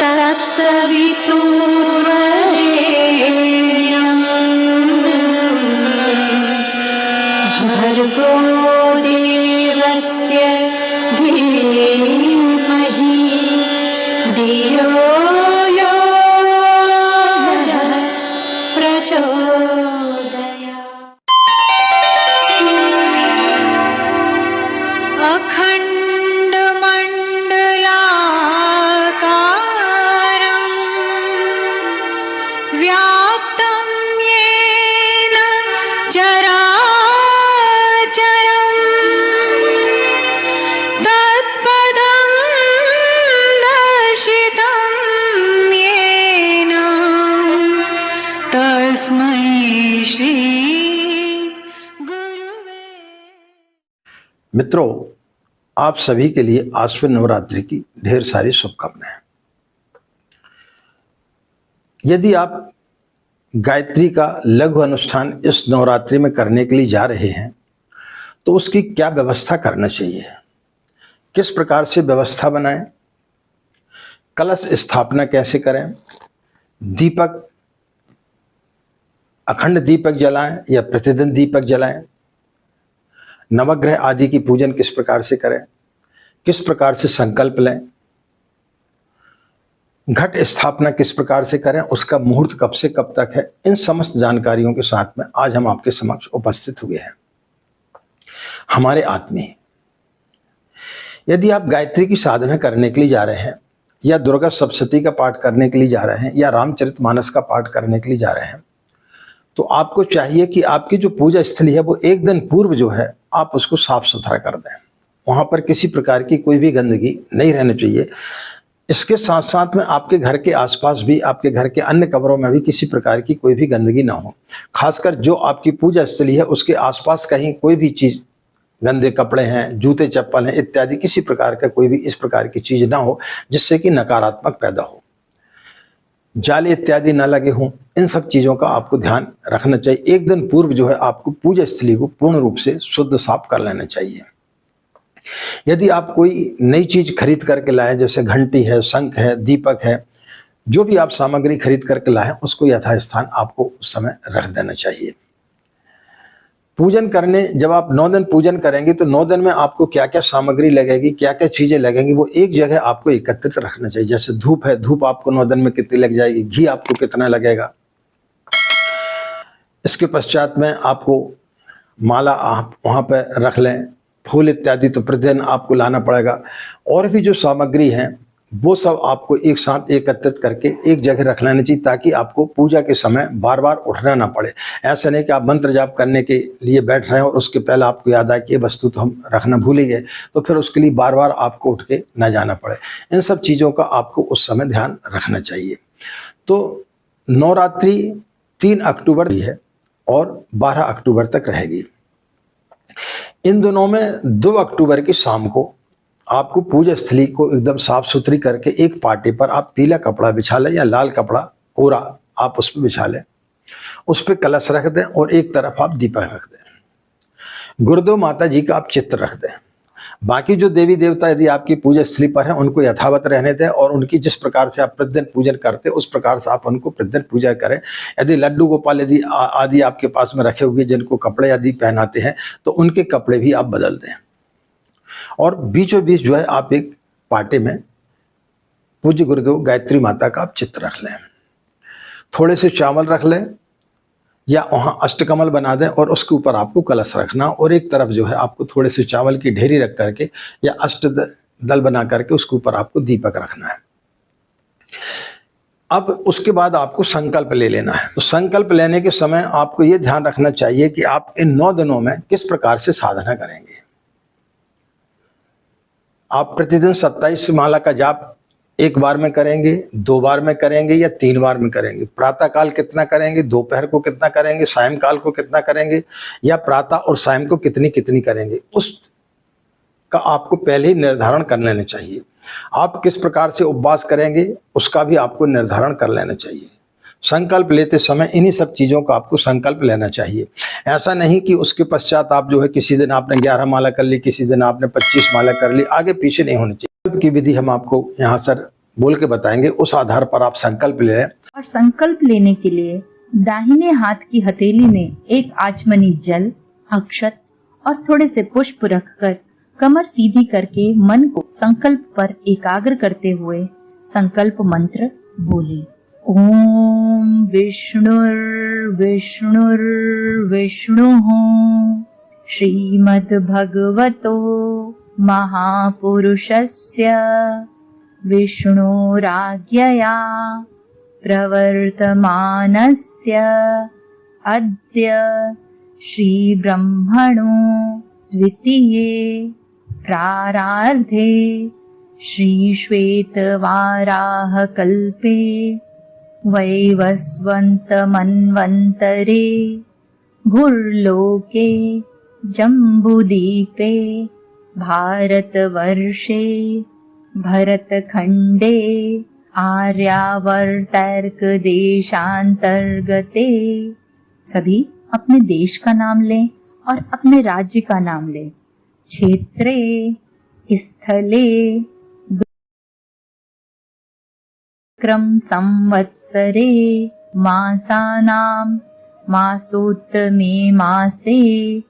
तत्सवितुर्वरेण्यं भर्गो देवस्य धीमहि धियो यो नः प्रचोदयात्। अखण्डमण्डलाकारं व्याप्तं येन चराचरं तत्पदं दर्शितं येन तस्मै श्री गुरुवे। मित्रों, आप सभी के लिए आश्विन नवरात्रि की ढेर सारी शुभकामनाएं। यदि आप गायत्री का लघु अनुष्ठान इस नवरात्रि में करने के लिए जा रहे हैं तो उसकी क्या व्यवस्था करना चाहिए, किस प्रकार से व्यवस्था बनाएं, कलश स्थापना कैसे करें, दीपक अखंड दीपक जलाएं या प्रतिदिन दीपक जलाएं, नवग्रह आदि की पूजन किस प्रकार से करें, किस प्रकार से संकल्प लें, घट स्थापना किस प्रकार से करें, उसका मुहूर्त कब से कब तक है, इन समस्त जानकारियों के साथ में आज हम आपके समक्ष उपस्थित हुए हैं। हमारे आत्मी, यदि आप गायत्री की साधना करने के लिए जा रहे हैं या दुर्गा सप्तशती का पाठ करने के लिए जा रहे हैं या रामचरितमानस का पाठ करने के लिए जा रहे हैं तो आपको चाहिए कि आपकी जो पूजा स्थली है वो एक दिन पूर्व जो है आप उसको साफ सुथरा कर दें। वहाँ पर किसी प्रकार की कोई भी गंदगी नहीं रहनी चाहिए। इसके साथ साथ में आपके घर के आसपास भी, आपके घर के अन्य कमरों में भी किसी प्रकार की कोई भी गंदगी ना हो। खासकर जो आपकी पूजा स्थली है उसके आसपास कहीं कोई भी चीज़, गंदे कपड़े हैं, जूते चप्पल हैं इत्यादि, किसी प्रकार का कोई भी इस प्रकार की चीज़ ना हो जिससे कि नकारात्मक पैदा हो, जाले इत्यादि ना लगे हों। इन सब चीज़ों का आपको ध्यान रखना चाहिए। एक दिन पूर्व जो है आपको पूजा स्थली को पूर्ण रूप से शुद्ध साफ कर लेना चाहिए। यदि आप कोई नई चीज खरीद करके लाएं, जैसे घंटी है, शंख है, दीपक है, जो भी आप सामग्री खरीद करके लाएं उसको यथास्थान आपको उस समय रख देना चाहिए। पूजन करने जब आप 9 दिन पूजन करेंगे तो 9 दिन में आपको क्या क्या सामग्री लगेगी, क्या क्या चीज़ें लगेंगी, वो एक जगह आपको एकत्रित रखना चाहिए। जैसे धूप है, धूप आपको 9 दिन में कितनी लग जाएगी, घी आपको कितना लगेगा। इसके पश्चात में आपको माला आप वहाँ पर रख लें, फूल इत्यादि तो प्रतिदिन आपको लाना पड़ेगा। और भी जो सामग्री हैं वो सब आपको एक साथ एकत्रित करके एक जगह रख लेना चाहिए ताकि आपको पूजा के समय बार बार उठना ना पड़े। ऐसा नहीं कि आप मंत्र जाप करने के लिए बैठ रहे हैं और उसके पहले आपको याद आए कि ये वस्तु तो हम रखना भूल ही गए, तो फिर उसके लिए बार बार आपको उठ के ना जाना पड़े। इन सब चीज़ों का आपको उस समय ध्यान रखना चाहिए। तो नवरात्रि 3 अक्टूबर की है और 12 अक्टूबर तक रहेगी। इन दिनों में 2 अक्टूबर की शाम को आपको पूजा स्थली को एकदम साफ सुथरी करके एक पाटे पर आप पीला कपड़ा बिछा लें या लाल कपड़ा कोरा आप उस पर बिछा लें, उस पर कलश रख दें और एक तरफ आप दीपक रख दें। गुरुदेव माता जी का आप चित्र रख दें। बाकी जो देवी देवता यदि आपकी पूजा स्थली पर हैं उनको यथावत रहने दें और उनकी जिस प्रकार से आप प्रतिदिन पूजन करते हैं उस प्रकार से आप उनको प्रतिदिन पूजा करें। यदि लड्डू गोपाल यदि आदि आपके पास में रखे हुए जिनको कपड़े आदि पहनाते हैं तो उनके कपड़े भी आप बदल दें। और बीचों बीच जो है आप एक पाटे में पूज्य गुरुदेव गायत्री माता का आप चित्र रख लें। थोड़े से चावल रख लें या वहाँ अष्टकमल बना दें और उसके ऊपर आपको कलश रखना और एक तरफ जो है आपको थोड़े से चावल की ढेरी रख करके या अष्ट दल बना करके उसके ऊपर आपको दीपक रखना है। अब उसके बाद आपको संकल्प ले लेना है। तो संकल्प लेने के समय आपको ये ध्यान रखना चाहिए कि आप इन 9 दिनों में किस प्रकार से साधना करेंगे। आप प्रतिदिन 27 माला का जाप एक बार में करेंगे, 2 बार में करेंगे या 3 बार में करेंगे। प्रातः काल कितना करेंगे, दोपहर को कितना करेंगे, सायंकाल को कितना करेंगे या प्रातः और सायं को कितनी कितनी करेंगे, उसका आपको पहले ही निर्धारण कर लेना चाहिए। आप किस प्रकार से उपवास करेंगे उसका भी आपको निर्धारण कर लेना चाहिए। संकल्प लेते समय इन्हीं सब चीज़ों का आपको संकल्प लेना चाहिए। ऐसा नहीं कि उसके पश्चात आप जो है किसी दिन आपने 11 माला कर ली, किसी दिन आपने 25 माला कर ली, आगे पीछे नहीं होनी चाहिए। संकल्प की विधि हम आपको यहाँ सर बोल के बताएंगे, उस आधार पर आप संकल्प ले लें। और संकल्प लेने के लिए दाहिने हाथ की हथेली में एक आचमनी जल, अक्षत और थोड़े से पुष्प रखकर कमर सीधी करके मन को संकल्प पर एकाग्र करते हुए संकल्प मंत्र बोले। ओम विष्णुर् विष्णुर् विष्णुः श्रीमद्भगवतो महापुरुषस्य विष्णुराज्ञया प्रवर्तमानस्य अद्य श्रीब्रह्मणो द्वितीये प्रारार्धे श्रीश्वेतवाराहकल्पे वैवस्वन्तमन्वन्तरे घुर्लोके जम्बूद्वीपे भारतवर्षे भरतखण्डे आर्यावर्तर्कदेशान्तर्गते। सभी अपने देश का नाम लें और अपने राज्य का नाम लें। क्षेत्रे, स्थले, क्रम संवत्सरे, मासानां मासोत्तमे मासे।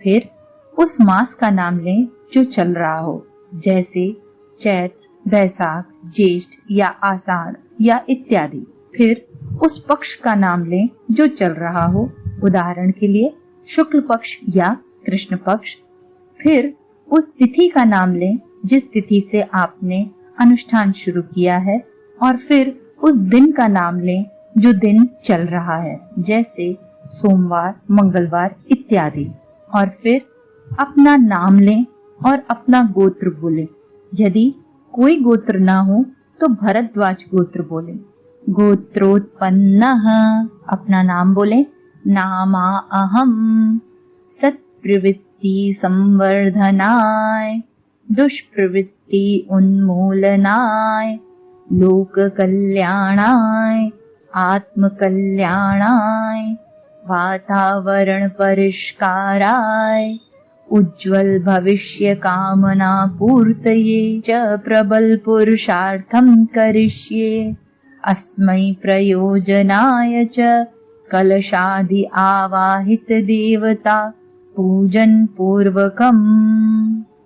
फिर उस मास का नाम लें जो चल रहा हो, जैसे चैत, बैसाख, ज्येष्ठ या आषाढ़ या इत्यादि। फिर उस पक्ष का नाम लें जो चल रहा हो, उदाहरण के लिए शुक्ल पक्ष या कृष्ण पक्ष। फिर उस तिथि का नाम लें जिस तिथि से आपने अनुष्ठान शुरू किया है, और फिर उस दिन का नाम लें जो दिन चल रहा है, जैसे सोमवार, मंगलवार इत्यादि। और फिर अपना नाम लें और अपना गोत्र बोलें। यदि कोई गोत्र ना हो तो भरद्वाज गोत्र बोलें। गोत्रोत्पन्नः, अपना नाम बोलें। नामा अहम, सत्प्रवृत्ति संवर्धनाय, दुष्प्रवृत्ति उन्मूलनाय, लोक कल्याणाय, आत्म कल्याणाय, वातावरण परिष्काराय, उज्ज्वल भविष्य कामना पूर्तये च प्रबल पुरुषार्थं करिष्ये। अस्मै प्रयोजनाय च कलशादि आवाहित देवता पूजन पूर्वकम।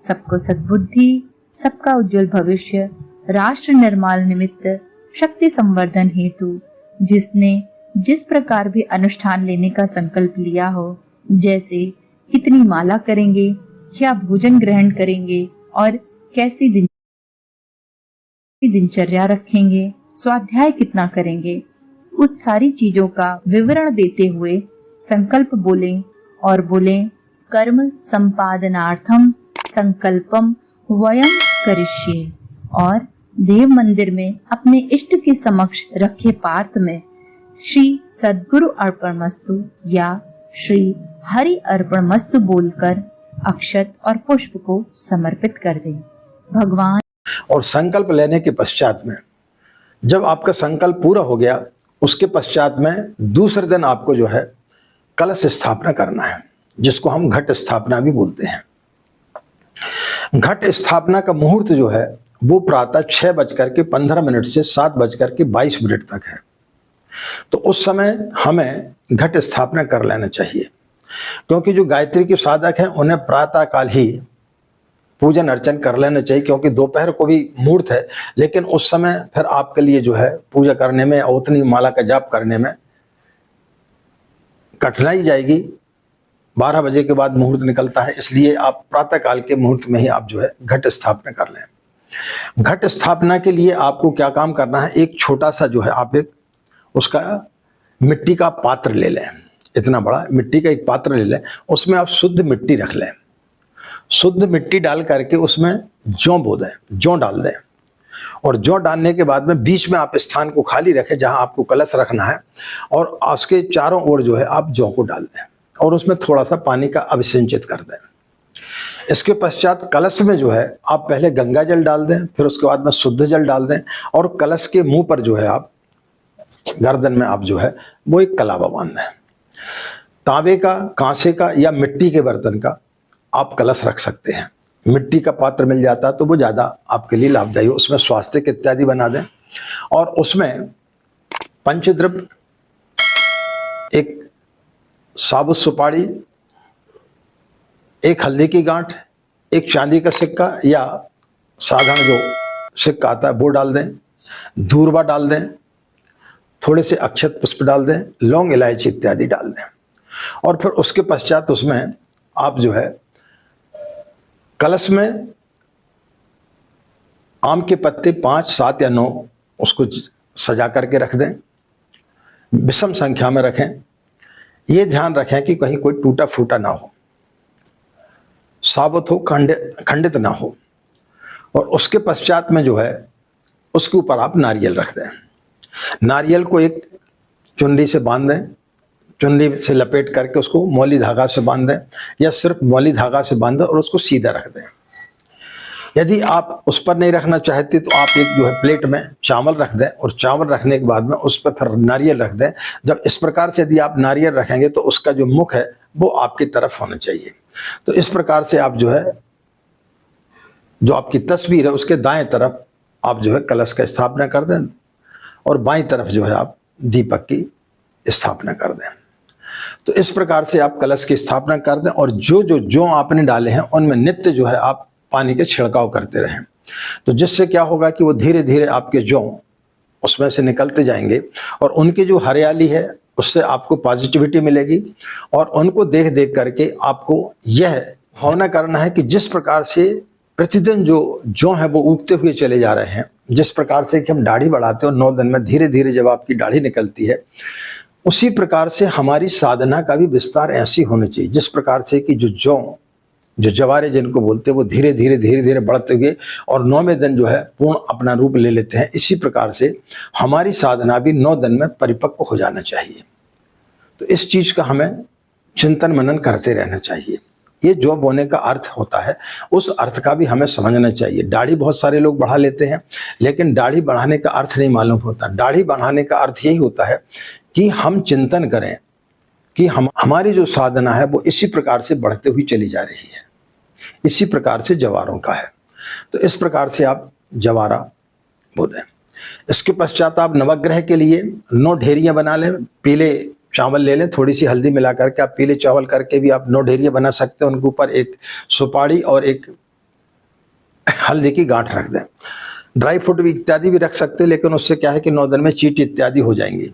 सबको सद्बुद्धि, सबका उज्जवल भविष्य, राष्ट्र निर्माण निमित्त, शक्ति संवर्धन हेतु जिसने जिस प्रकार भी अनुष्ठान लेने का संकल्प लिया हो, जैसे कितनी माला करेंगे, क्या भोजन ग्रहण करेंगे और कैसी दिनचर्या रखेंगे, स्वाध्याय कितना करेंगे, उस सारी चीजों का विवरण देते हुए संकल्प बोलें और बोलें कर्म संपादनार्थम संकल्पम वयम करिष्ये। और देव मंदिर में अपने इष्ट के समक्ष रखे पार्थ में श्री सद्गुरु अर्पणमस्तु या श्री हरि अर्पणमस्तु बोलकर अक्षत और पुष्प को समर्पित कर दें। भगवान। और संकल्प लेने के पश्चात में जब आपका संकल्प पूरा हो गया, उसके पश्चात में दूसरे दिन आपको जो है कलश स्थापना करना है, जिसको हम घट स्थापना भी बोलते हैं। घट स्थापना का मुहूर्त जो है वो प्रातः 6:15 से 7:22 तक है। तो उस समय हमें घट स्थापना कर लेना चाहिए, क्योंकि जो गायत्री के साधक हैं उन्हें प्रातः काल ही पूजन अर्चन कर लेना चाहिए, क्योंकि दोपहर को भी मुहूर्त है, लेकिन उस समय फिर आपके लिए जो है पूजा करने में और उतनी माला का जाप करने में कठिनाई जाएगी। 12 बजे के बाद मुहूर्त निकलता है, इसलिए आप प्रातः काल के मुहूर्त में ही आप जो है घट स्थापना कर लें। घट स्थापना के लिए आपको क्या काम करना है, एक छोटा सा जो है आप एक उसका मिट्टी का पात्र ले लें, इतना बड़ा मिट्टी का एक पात्र ले लें, उसमें आप शुद्ध मिट्टी रख लें। शुद्ध मिट्टी डाल करके उसमें जौ बो दें, जौ डाल दें, और जौ डालने के बाद में बीच में आप स्थान को खाली रखें जहां आपको कलश रखना है, और उसके चारों ओर जो है आप जौ को डाल दें और उसमें थोड़ा सा पानी का अभिसिंचित कर दें। इसके पश्चात कलश में जो है आप पहले गंगा जल डाल दें, फिर उसके बाद में शुद्ध जल डाल दें, और कलश के मुंह पर जो है आप गर्दन में आप जो है वो एक कलावा बांध दें। तांबे का, कांसे का या मिट्टी के बर्तन का आप कलश रख सकते हैं। मिट्टी का पात्र मिल जाता है तो वो ज़्यादा आपके लिए लाभदायी हो। उसमें स्वास्थ्य इत्यादि बना दें और उसमें पंचद्रव्य, एक साबुत सुपारी, एक हल्दी की गांठ, एक चांदी का सिक्का या साधारण जो सिक्का आता है वो डाल दें, दूर्वा डाल दें, थोड़े से अक्षत पुष्प डाल दें, लौंग इलायची इत्यादि डाल दें। और फिर उसके पश्चात उसमें आप जो है कलश में आम के पत्ते 5, 7 या 9 उसको सजा करके रख दें, विषम संख्या में रखें। ये ध्यान रखें कि कहीं कोई टूटा फूटा ना हो, साबुत हो, खंडित ना हो। और उसके पश्चात में जो है उसके ऊपर आप नारियल रख दें। नारियल को एक चुनरी से बांध दें, चुनरी से लपेट करके उसको मौली धागा से बांध दें या सिर्फ मौली धागा से बांध दें और उसको सीधा रख दें। यदि आप उस पर नहीं रखना चाहते तो आप एक जो है प्लेट में चावल रख दें और चावल रखने के बाद में उस पर फिर नारियल रख दें। जब इस प्रकार से यदि आप नारियल रखेंगे तो उसका जो मुख है वो आपकी तरफ होना चाहिए। तो इस प्रकार से आप जो है जो आपकी तस्वीर है उसके दाएं तरफ आप जो है कलश का स्थापना कर दें और बाईं तरफ जो है आप दीपक की स्थापना कर दें। तो इस प्रकार से आप कलश की स्थापना कर दें और जो आपने डाले हैं उनमें नित्य जो है आप पानी के छिड़काव करते रहें। तो जिससे क्या होगा कि वो धीरे धीरे आपके जौ उसमें से निकलते जाएंगे और उनकी जो हरियाली है उससे आपको पॉजिटिविटी मिलेगी। और उनको देख देख करके आपको यह भावना करना है कि जिस प्रकार से प्रतिदिन जो है वो उगते हुए चले जा रहे हैं, जिस प्रकार से कि हम दाढ़ी बढ़ाते हैं और 9 दिन में धीरे धीरे जब आपकी दाढ़ी निकलती है, उसी प्रकार से हमारी साधना का भी विस्तार ऐसी होना चाहिए जिस प्रकार से कि जो जवारे जिनको बोलते हैं वो धीरे धीरे बढ़ते हुए और 9वें दिन जो है पूर्ण अपना रूप ले लेते हैं। इसी प्रकार से हमारी साधना भी 9 दिन में परिपक्व हो जाना चाहिए। तो इस चीज का हमें चिंतन मनन करते रहना चाहिए। ये जौ बोने का अर्थ होता है, उस अर्थ का भी हमें समझना चाहिए। दाढ़ी बहुत सारे लोग बढ़ा लेते हैं लेकिन दाढ़ी बढ़ाने का अर्थ नहीं मालूम होता। दाढ़ी बढ़ाने का अर्थ यही होता है कि हम चिंतन करें कि हमारी जो साधना है वो इसी प्रकार से बढ़ते हुई चली जा रही है। इसी प्रकार से जवारों का है। तो इस प्रकार से आप जवारा बो दें। इसके पश्चात आप नवग्रह के लिए 9 ढेरियां बना लें। पीले चावल ले लें, थोड़ी सी हल्दी मिला करके आप पीले चावल करके भी आप 9 ढेरियां बना सकते हैं। उनके ऊपर एक सुपारी और एक हल्दी की गांठ रख दें। ड्राई फ्रूट भी इत्यादि भी रख सकते हैं, लेकिन उससे क्या है कि 9 दिन में चींटी इत्यादि हो जाएंगी।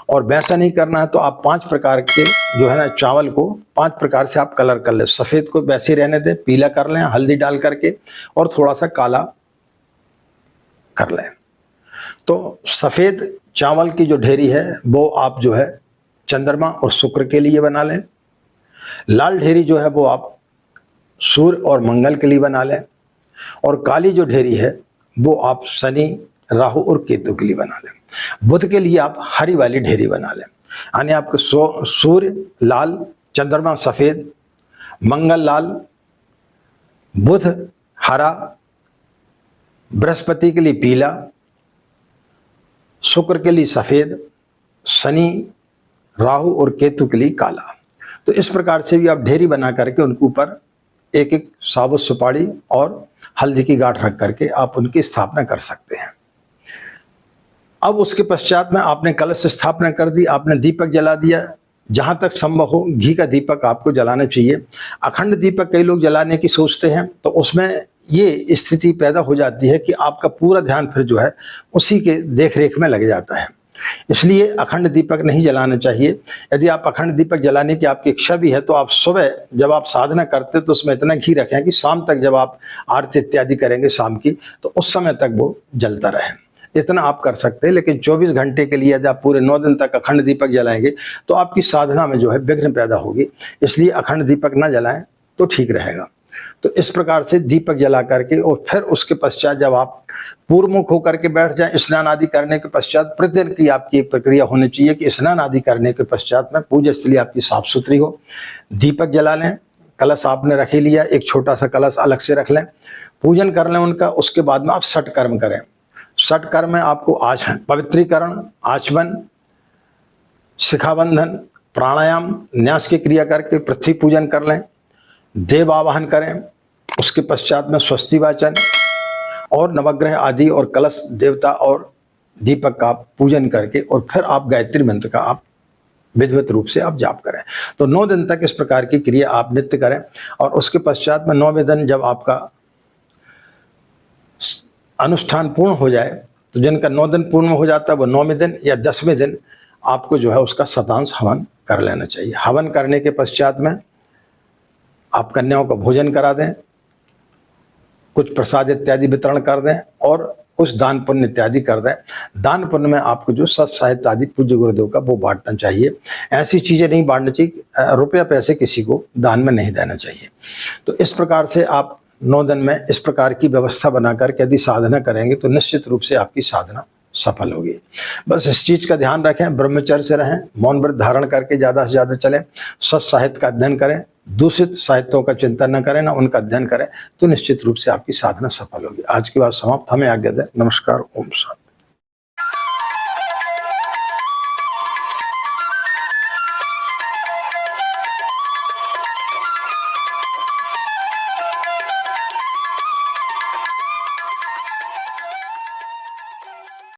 और वैसा नहीं करना है तो आप 5 प्रकार के जो है ना चावल को 5 प्रकार से आप कलर कर लें। सफ़ेद को वैसे ही रहने दें, पीला कर लें हल्दी डाल करके और थोड़ा सा काला कर लें। तो सफ़ेद चावल की जो ढेरी है वो आप जो है चंद्रमा और शुक्र के लिए बना लें। लाल ढेरी जो है वो आप सूर्य और मंगल के लिए बना लें। और काली जो ढेरी है वो आप शनि, राहु और केतु के लिए बना लें। बुध के लिए आप हरी वाली ढेरी बना लें। यानी आपको सूर्य लाल, चंद्रमा सफ़ेद, मंगल लाल, बुध हरा, बृहस्पति के लिए पीला, शुक्र के लिए सफ़ेद, शनि, राहु और केतु के लिए काला। तो इस प्रकार से भी आप ढेरी बना करके उनके ऊपर एक एक साबुत सुपारी और हल्दी की गांठ रख करके आप उनकी स्थापना कर सकते हैं। अब उसके पश्चात में आपने कलश स्थापना कर दी, आपने दीपक जला दिया। जहां तक संभव हो घी का दीपक आपको जलाना चाहिए। अखंड दीपक कई लोग जलाने की सोचते हैं तो उसमें ये स्थिति पैदा हो जाती है कि आपका पूरा ध्यान फिर जो है उसी के देख रेख में लग जाता है। इसलिए अखंड दीपक नहीं जलाना चाहिए। यदि आप अखंड दीपक जलाने की आपकी इच्छा भी है तो आप सुबह जब आप साधना करते तो उसमें इतना घी रखें कि शाम तक जब आप आरती इत्यादि करेंगे शाम की तो उस समय तक वो जलता रहे। इतना आप कर सकते हैं। लेकिन 24 घंटे के लिए यदि आप पूरे 9 दिन तक अखंड दीपक जलाएंगे तो आपकी साधना में जो है विघ्न पैदा होगी। इसलिए अखंड दीपक ना जलाएं तो ठीक रहेगा। तो इस प्रकार से दीपक जला करके और फिर उसके पश्चात जब आप पूर्वमुख होकर के बैठ जाएं, स्नान आदि करने के पश्चात प्रतिदिन की आपकी प्रक्रिया होनी चाहिए कि स्नान आदि करने के पश्चात में पूजा स्थली आपकी साफ सुथरी हो। दीपक जला लें, कलश आपने रख ही लिया, एक छोटा सा कलश अलग से रख लें, पूजन कर लें उनका। उसके बाद में आप षट कर्म करें। षट कर्म में आपको पवित्रीकरण, आचमन, शिखाबंधन, प्राणायाम, न्यास की क्रिया करके पृथ्वी पूजन कर लें, देव आवाहन करें, उसके पश्चात में स्वस्ति वाचन और नवग्रह आदि और कलश देवता और दीपक का आप पूजन करके और फिर आप गायत्री मंत्र का आप विधिवत रूप से आप जाप करें। तो 9 दिन तक इस प्रकार की क्रिया आप नित्य करें और उसके पश्चात में 9वें दिन जब आपका अनुष्ठान पूर्ण हो जाए, तो जिनका 9 दिन पूर्ण हो जाता है वो 9वें दिन या 10वें दिन आपको जो है उसका शतांश हवन कर लेना चाहिए। हवन करने के पश्चात में आप कन्याओं को भोजन करा दें, कुछ प्रसाद इत्यादि वितरण कर दें और कुछ दान पुण्य इत्यादि कर दें। दान पुण्य में आपको जो सत साहित्य आदि पूज्य गुरुदेव का वो बांटना चाहिए। ऐसी चीज़ें नहीं बांटनी चाहिए, रुपया पैसे किसी को दान में नहीं देना चाहिए। तो इस प्रकार से आप 9 दिन में इस प्रकार की व्यवस्था बनाकर के यदि साधना करेंगे तो निश्चित रूप से आपकी साधना सफल होगी। बस इस चीज़ का ध्यान रखें, ब्रह्मचर्य से रहें, मौन व्रत धारण करके ज़्यादा से ज़्यादा चलें, सत साहित्य का अध्ययन करें, दूषित साहित्यों का चिंतन न करें, ना उनका अध्ययन करें, तो निश्चित रूप से आपकी साधना सफल होगी। आज की बात समाप्त, हमें आज्ञा दें। नमस्कार, ओम शांति।